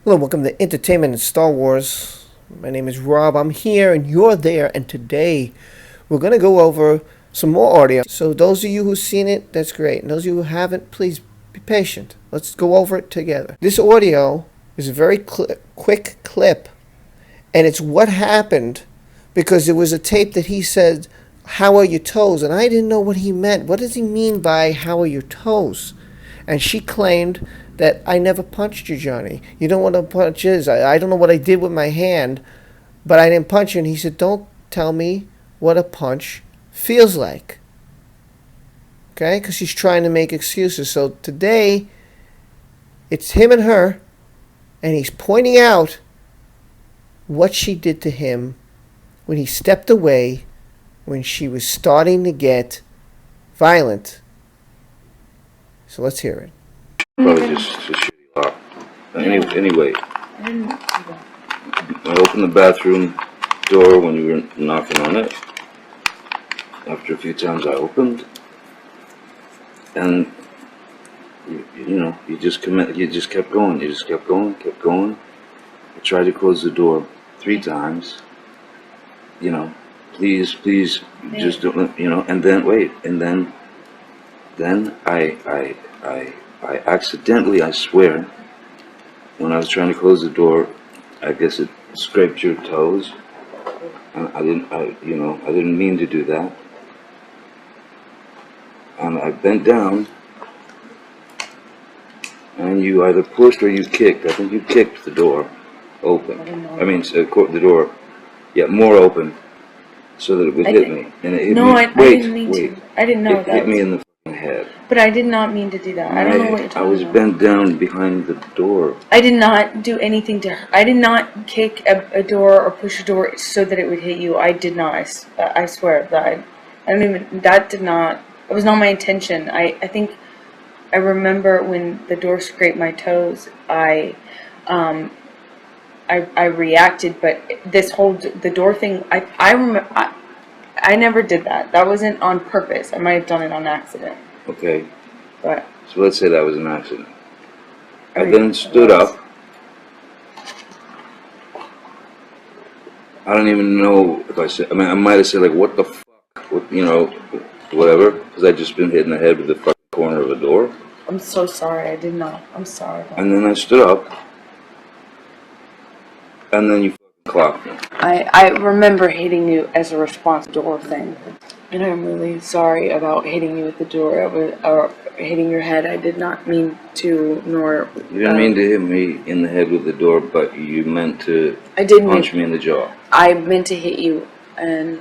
Hello, welcome to Entertainment and Star Wars. My name is Rob. I'm here and you're there, and today we're going to go over some more audio. So those of you who've seen it, that's great. And those of you who haven't, please be patient. Let's go over it together. This audio is a very quick clip, and it's what happened because there was a tape that he said, "How are your toes?" And I didn't know what he meant. What does he mean by "How are your toes?" And she claimed that I never punched you, Johnny. You don't know what a punch is. I don't know what I did with my hand, but I didn't punch you. And he said, "Don't tell me what a punch feels like." Okay? Because she's trying to make excuses. So today, it's him and her, and he's pointing out what she did to him when he stepped away when she was starting to get violent. So let's hear it. Probably just a shitty lock. Anyway, I opened the bathroom door when you were knocking on it. After a few times I opened, and you just kept going. You just kept going. I tried to close the door 3 times. Please, just don't. And then wait, and then I accidentally, I swear, when I was trying to close the door, I guess it scraped your toes, and I didn't mean to do that. And I bent down, and you either pushed or you kicked. I think you kicked the door open. The door, more open, so that it would hit me. And it hit me. I didn't mean to. I didn't know that. It hit me in the head. But I did not mean to do that. I don't know what you're talking about. I was bent down behind the door. I did not do anything to her. I did not kick a door or push a door so that it would hit you. I did not. I swear that it was not my intention. I think I remember when the door scraped my toes, I reacted, but the door thing, I remember, I never did that. That wasn't on purpose. I might have done it on accident. Okay. But so let's say that was an accident. I then stood up. I don't even know if I said. I might have said like, "What the fuck?" Whatever, because I'd just been hit in the head with the fucking corner of a door. I'm so sorry. I did not. I'm sorry. And then I stood up. And then you fucking clocked me. I remember hitting you as a response door thing. And I'm really sorry about hitting you with the door or hitting your head. I did not mean to, nor... You didn't mean to hit me in the head with the door, but you meant to punch me in the jaw. I meant to hit you, and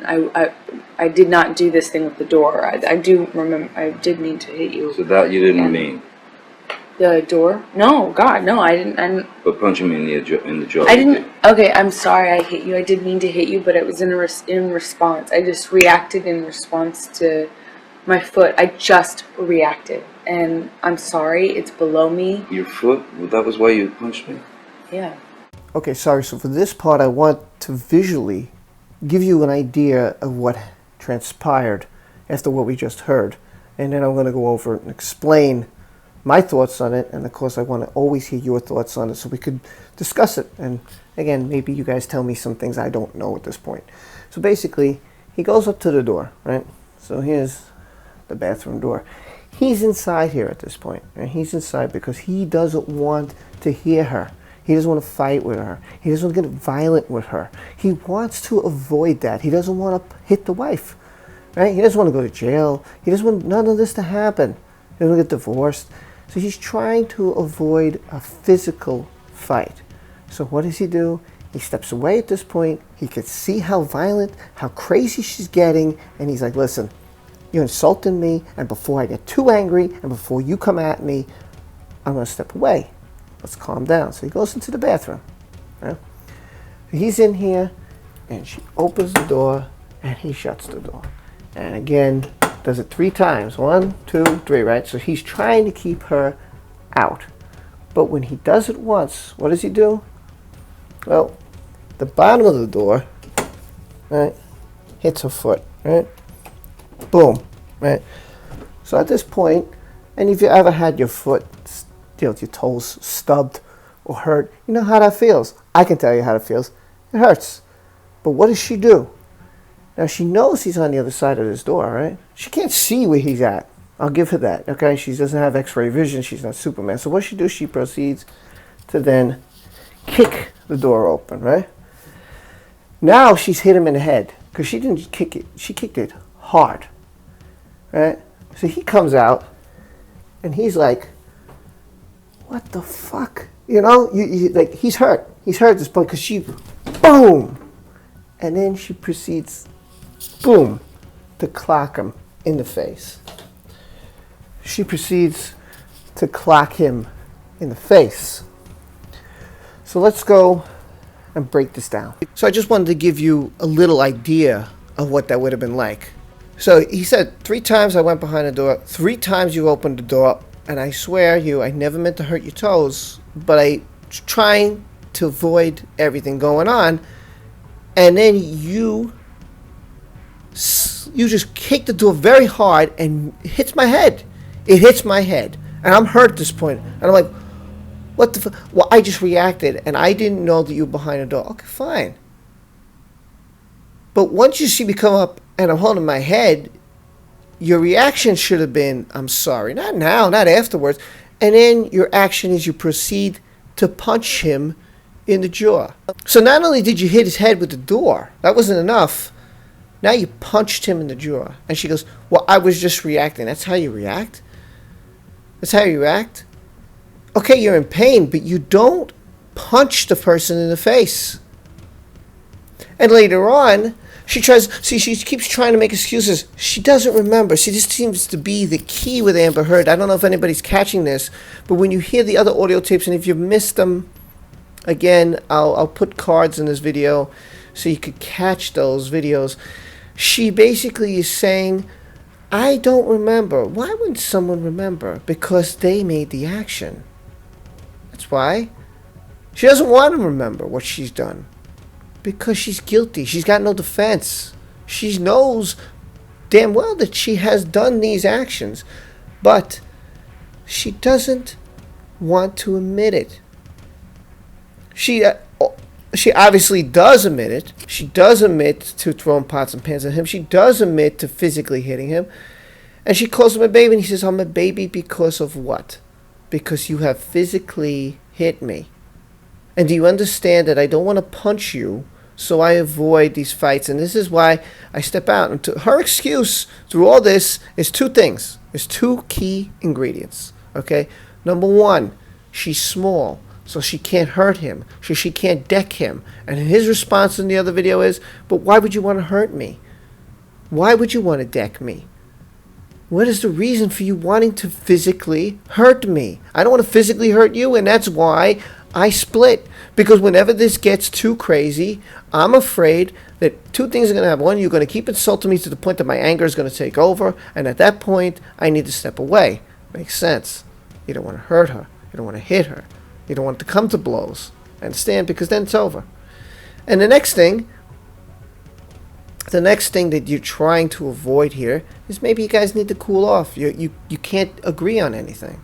I did not do this thing with the door. I do remember, I did mean to hit you. So that you didn't mean? The door? No, God, no, I didn't. But punching me in the jaw. I didn't. Okay, I'm sorry I hit you. I did mean to hit you, but it was in response. I just reacted in response to my foot. I just reacted, and I'm sorry. It's below me. Your foot? Well, that was why you punched me? Yeah. Okay, sorry. So for this part, I want to visually give you an idea of what transpired after what we just heard, and then I'm going to go over and explain my thoughts on it, and of course I want to always hear your thoughts on it so we could discuss it. And again, maybe you guys tell me some things I don't know at this point. So basically, he goes up to the door, right? So here's the bathroom door. He's inside here at this point, and he's inside because he doesn't want to hear her. He doesn't want to fight with her. He doesn't want to get violent with her. He wants to avoid that. He doesn't want to hit the wife, right? He doesn't want to go to jail. He doesn't want none of this to happen. He doesn't want to get divorced. So he's trying to avoid a physical fight. So what does he do? He steps away at this point. He could see how violent, how crazy she's getting, and he's like, "Listen, you're insulting me, and before I get too angry, and before you come at me, I'm going to step away. Let's calm down." So he goes into the bathroom. Right? He's in here, and she opens the door, and he shuts the door. And again, does it 3 times. 1, 2, 3, right? So he's trying to keep her out. But when he does it once, what does he do? Well, the bottom of the door, right, hits her foot, right? Boom, right? So at this point, and if you ever had your foot, your toes stubbed or hurt. You know how that feels. I can tell you how it feels. It hurts. But what does she do? Now, she knows he's on the other side of this door, right? She can't see where he's at. I'll give her that, okay? She doesn't have x-ray vision. She's not Superman. So what she does, she proceeds to then kick the door open, right? Now she's hit him in the head because she didn't kick it. She kicked it hard, right? So he comes out and he's like, what the fuck? You know, like he's hurt. He's hurt at this point because she, boom. And then she proceeds, boom, to clock him in the face. She proceeds to clock him in the face. So let's go and break this down. So I just wanted to give you a little idea of what that would have been like. So he said, 3 times I went behind the door, 3 times you opened the door, and I swear I never meant to hurt your toes, but I trying to avoid everything going on, and then you just kick the door very hard and it hits my head. It hits my head, and I'm hurt at this point, and I'm like, what the well, I just reacted, and I didn't know that you were behind the door. Okay, fine. But once you see me come up and I'm holding my head, your reaction should have been, I'm sorry. Not now, not afterwards. And then your action is you proceed to punch him in the jaw. So not only did you hit his head with the door, that wasn't enough. Now you punched him in the jaw. And she goes, well, I was just reacting. That's how you react? That's how you react? Okay, you're in pain, but you don't punch the person in the face. And later on, she keeps trying to make excuses. She doesn't remember. See, this seems to be the key with Amber Heard. I don't know if anybody's catching this, but when you hear the other audio tapes, and if you've missed them, again, I'll put cards in this video so you could catch those videos. She basically is saying, I don't remember. Why wouldn't someone remember? Because they made the action. That's why. She doesn't want to remember what she's done. Because she's guilty. She's got no defense. She knows damn well that she has done these actions. But she doesn't want to admit it. She obviously does admit it. She does admit to throwing pots and pans at him. She does admit to physically hitting him. And she calls him a baby. And he says, I'm a baby because of what? Because you have physically hit me. And do you understand that I don't want to punch you, so I avoid these fights? And this is why I step out. And her excuse through all this is 2 things. There's 2 key ingredients. Okay? Number 1, she's small, so she can't hurt him. So she can't deck him. And his response in the other video is, but why would you want to hurt me? Why would you want to deck me? What is the reason for you wanting to physically hurt me? I don't want to physically hurt you, and that's why I split. Because whenever this gets too crazy, I'm afraid that 2 things are going to happen. 1, you're going to keep insulting me to the point that my anger is going to take over, and at that point, I need to step away. Makes sense. You don't want to hurt her. You don't want to hit her. You don't want to come to blows. I understand, because then it's over. And the next thing that you're trying to avoid here is maybe you guys need to cool off. You can't agree on anything.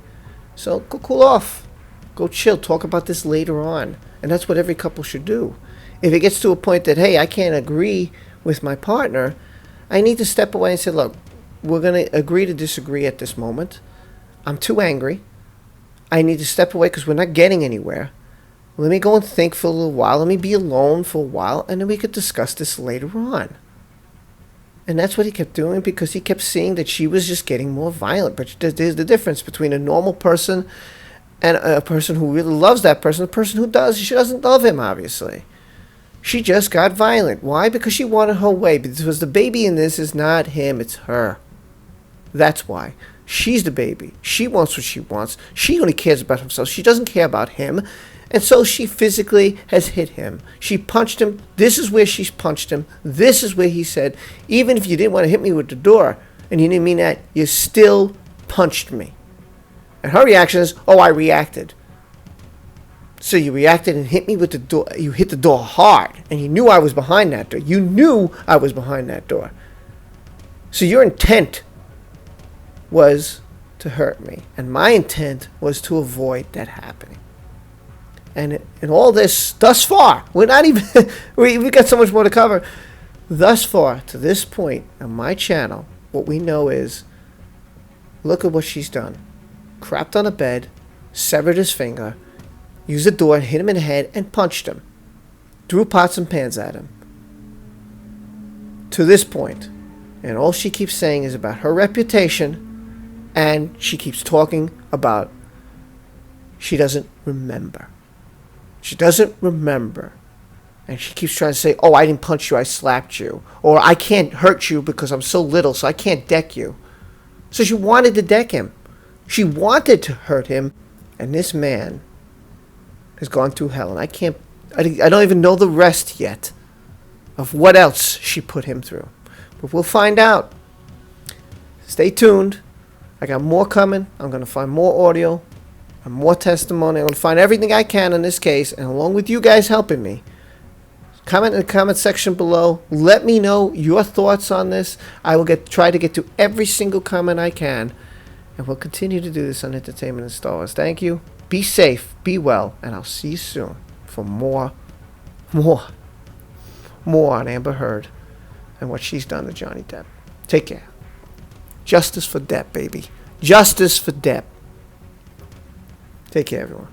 So go cool off. Go chill. Talk about this later on. And that's what every couple should do. If it gets to a point that, hey, I can't agree with my partner, I need to step away and say, look, we're going to agree to disagree at this moment. I'm too angry. I need to step away because we're not getting anywhere. Let me go and think for a little while. Let me be alone for a while, and then we could discuss this later on. And that's what he kept doing, because he kept seeing that she was just getting more violent. But there's the difference between a normal person and a person who really loves that person. A person who she doesn't love him, obviously. She just got violent. Why? Because she wanted her way. Because the baby in this is not him, it's her. That's why. She's the baby. She wants what she wants. She only cares about herself. She doesn't care about him. And so she physically has hit him. She punched him. This is where she's punched him. This is where he said, even if you didn't want to hit me with the door, and you didn't mean that, you still punched me. And her reaction is, oh, I reacted. So you reacted and hit me with the door. You hit the door hard. And you knew I was behind that door. You knew I was behind that door. So your intent was to hurt me. And my intent was to avoid that happening. And in all this, thus far, we're not even, we got so much more to cover. Thus far, to this point on my channel, what we know is, look at what she's done. Crapped on a bed, severed his finger, used a door, hit him in the head, and punched him. Threw pots and pans at him. To this point. And all she keeps saying is about her reputation, and she keeps talking about she doesn't remember. She doesn't remember. And she keeps trying to say, oh, I didn't punch you, I slapped you. Or I can't hurt you because I'm so little, so I can't deck you. So she wanted to deck him. She wanted to hurt him. And this man has gone through hell. And I don't even know the rest yet of what else she put him through. But we'll find out. Stay tuned. I got more coming. I'm going to find more audio and more testimony. I'm going to find everything I can in this case. And along with you guys helping me, comment in the comment section below. Let me know your thoughts on this. I will try to get to every single comment I can. And we'll continue to do this on Entertainment and Star Wars. Thank you. Be safe. Be well. And I'll see you soon for more on Amber Heard and what she's done to Johnny Depp. Take care. Justice for Depp, baby. Justice for Depp. Take care, everyone.